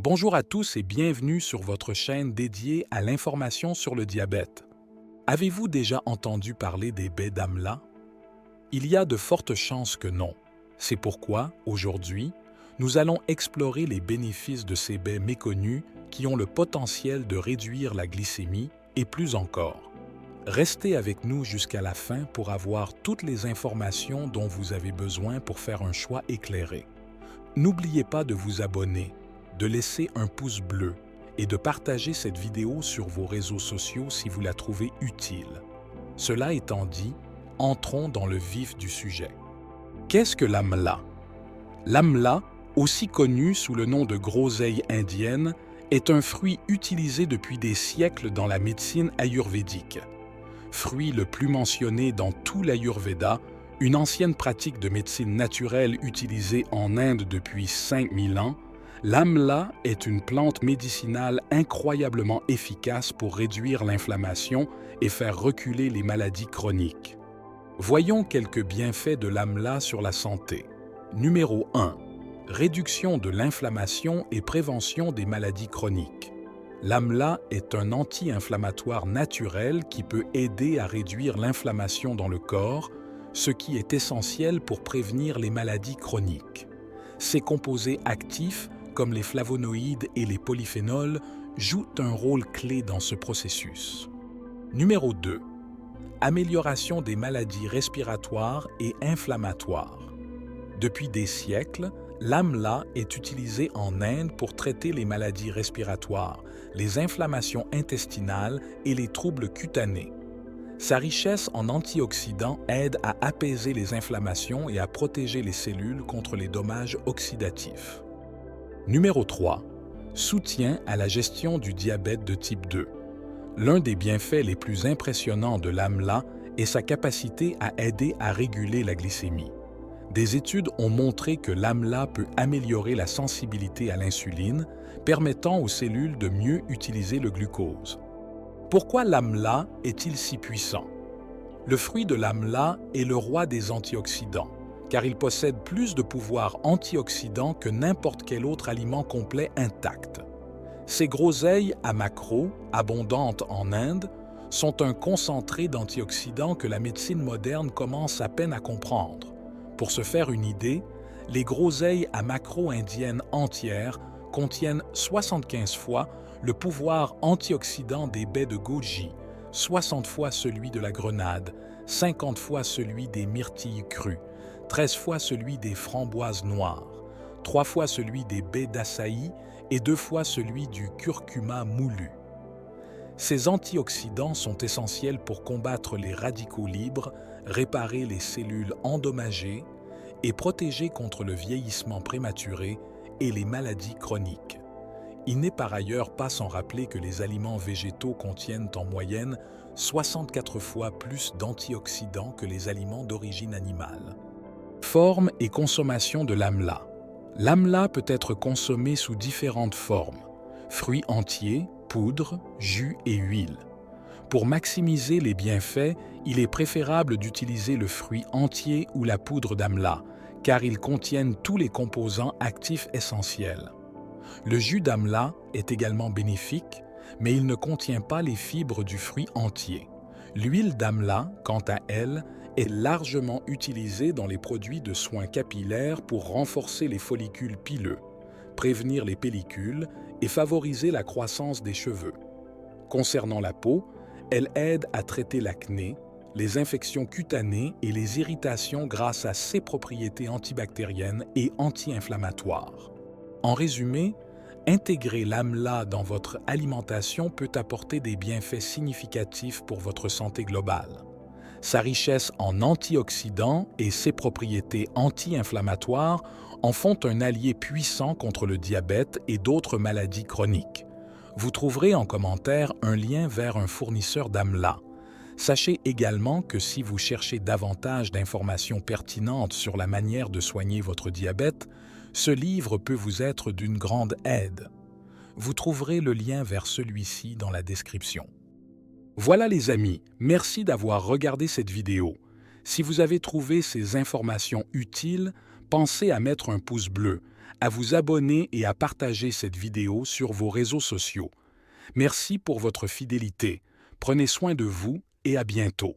Bonjour à tous et bienvenue sur votre chaîne dédiée à l'information sur le diabète. Avez-vous déjà entendu parler des baies d'Amla? Il y a de fortes chances que non. C'est pourquoi, aujourd'hui, nous allons explorer les bénéfices de ces baies méconnues qui ont le potentiel de réduire la glycémie et plus encore. Restez avec nous jusqu'à la fin pour avoir toutes les informations dont vous avez besoin pour faire un choix éclairé. N'oubliez pas de vous abonner, de laisser un pouce bleu et de partager cette vidéo sur vos réseaux sociaux si vous la trouvez utile. Cela étant dit, entrons dans le vif du sujet. Qu'est-ce que l'amla? L'amla, aussi connu sous le nom de groseille indienne, est un fruit utilisé depuis des siècles dans la médecine ayurvédique. Fruit le plus mentionné dans tout l'Ayurveda, une ancienne pratique de médecine naturelle utilisée en Inde depuis 5000 ans, l'amla est une plante médicinale incroyablement efficace pour réduire l'inflammation et faire reculer les maladies chroniques. Voyons quelques bienfaits de l'amla sur la santé. Numéro 1. Réduction de l'inflammation et prévention des maladies chroniques. L'amla est un anti-inflammatoire naturel qui peut aider à réduire l'inflammation dans le corps, ce qui est essentiel pour prévenir les maladies chroniques. Ces composés actifs, comme les flavonoïdes et les polyphénols, jouent un rôle clé dans ce processus. Numéro 2. Amélioration des maladies respiratoires et inflammatoires. Depuis des siècles, l'amla est utilisé en Inde pour traiter les maladies respiratoires, les inflammations intestinales et les troubles cutanés. Sa richesse en antioxydants aide à apaiser les inflammations et à protéger les cellules contre les dommages oxydatifs. Numéro 3. Soutien à la gestion du diabète de type 2. L'un des bienfaits les plus impressionnants de l'amla est sa capacité à aider à réguler la glycémie. Des études ont montré que l'amla peut améliorer la sensibilité à l'insuline, permettant aux cellules de mieux utiliser le glucose. Pourquoi l'amla est-il si puissant? Le fruit de l'amla est le roi des antioxydants, car il possède plus de pouvoir antioxydant que n'importe quel autre aliment complet intact. Ces groseilles à macro, abondantes en Inde, sont un concentré d'antioxydants que la médecine moderne commence à peine à comprendre. Pour se faire une idée, les groseilles à macro indiennes entières contiennent 75 fois le pouvoir antioxydant des baies de goji, 60 fois celui de la grenade, 50 fois celui des myrtilles crues, 13 fois celui des framboises noires, 3 fois celui des baies d'açaï et 2 fois celui du curcuma moulu. Ces antioxydants sont essentiels pour combattre les radicaux libres, réparer les cellules endommagées et protéger contre le vieillissement prématuré et les maladies chroniques. Il n'est par ailleurs pas sans rappeler que les aliments végétaux contiennent en moyenne 64 fois plus d'antioxydants que les aliments d'origine animale. Forme et consommation de l'amla. L'amla peut être consommé sous différentes formes: fruits entiers, poudre, jus et huile. Pour maximiser les bienfaits, il est préférable d'utiliser le fruit entier ou la poudre d'amla, car ils contiennent tous les composants actifs essentiels. Le jus d'amla est également bénéfique, mais il ne contient pas les fibres du fruit entier. L'huile d'amla, quant à elle, est largement utilisée dans les produits de soins capillaires pour renforcer les follicules pileux, prévenir les pellicules et favoriser la croissance des cheveux. Concernant la peau, elle aide à traiter l'acné, les infections cutanées et les irritations grâce à ses propriétés antibactériennes et anti-inflammatoires. En résumé, intégrer l'amla dans votre alimentation peut apporter des bienfaits significatifs pour votre santé globale. Sa richesse en antioxydants et ses propriétés anti-inflammatoires en font un allié puissant contre le diabète et d'autres maladies chroniques. Vous trouverez en commentaire un lien vers un fournisseur d'amla. Sachez également que si vous cherchez davantage d'informations pertinentes sur la manière de soigner votre diabète, ce livre peut vous être d'une grande aide. Vous trouverez le lien vers celui-ci dans la description. Voilà les amis, merci d'avoir regardé cette vidéo. Si vous avez trouvé ces informations utiles, pensez à mettre un pouce bleu, à vous abonner et à partager cette vidéo sur vos réseaux sociaux. Merci pour votre fidélité. Prenez soin de vous et à bientôt.